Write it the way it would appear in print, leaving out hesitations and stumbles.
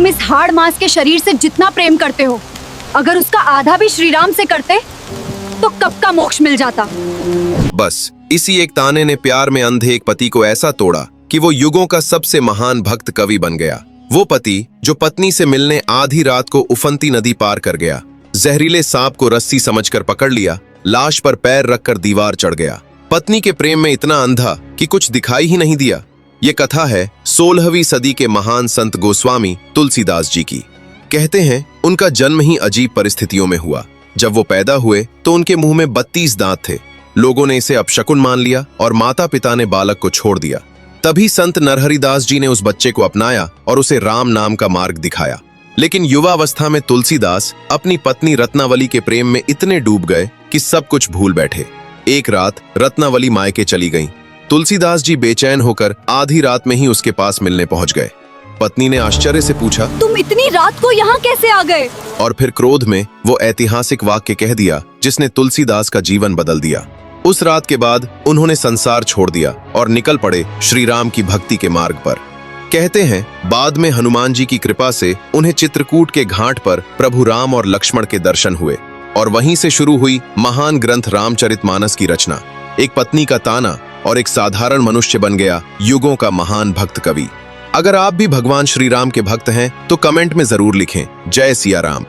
तुम इस हाड़ मांस के शरीर से जितना प्रेम करते हो, अगर उसका आधा भी श्री राम से करते तो कब का मोक्ष मिल जाता। बस इसी एक ताने ने प्यार में अंधे एक पति को ऐसा तोड़ा कि वो युगों का सबसे महान भक्त कवि बन गया। वो पति जो पत्नी से मिलने आधी रात को उफनती नदी पार कर गया, जहरीले सांप को रस्सी समझकर पकड़ लिया, लाश पर पैर रखकर दीवार चढ़ गया। पत्नी के प्रेम में इतना अंधा कि कुछ दिखाई ही नहीं दिया। ये कथा है 16वीं सदी के महान संत गोस्वामी तुलसीदास जी की। कहते हैं उनका जन्म ही अजीब परिस्थितियों में हुआ। जब वो पैदा हुए तो उनके मुंह में 32 दांत थे। लोगों ने इसे अपशकुन मान लिया और माता पिता ने बालक को छोड़ दिया। तभी संत नरहरिदास जी ने उस बच्चे को अपनाया और उसे राम नाम का मार्ग दिखाया। लेकिन युवावस्था में तुलसीदास अपनी पत्नी रत्नावली के प्रेम में इतने डूब गए कि सब कुछ भूल बैठे। एक रात रत्नावली मायके चली गईं। तुलसीदास जी बेचैन होकर आधी रात में ही उसके पास मिलने पहुंच गए। पत्नी ने आश्चर्य से पूछा, तुम इतनी रात को यहाँ कैसे आ गए? और फिर क्रोध में वो ऐतिहासिक वाक्य कह दिया जिसने तुलसीदास का जीवन बदल दिया। उस रात के बाद उन्होंने संसार छोड़ दिया और निकल पड़े श्री राम की भक्ति के मार्ग पर। कहते हैं बाद में हनुमान जी की कृपा से उन्हें चित्रकूट के घाट पर प्रभु राम और लक्ष्मण के दर्शन हुए और वहीं से शुरू हुई महान ग्रंथ रामचरितमानस की रचना। एक पत्नी का ताना और एक साधारण मनुष्य बन गया युगों का महान भक्त कवि। अगर आप भी भगवान श्री राम के भक्त हैं तो कमेंट में जरूर लिखें, जय सिया राम।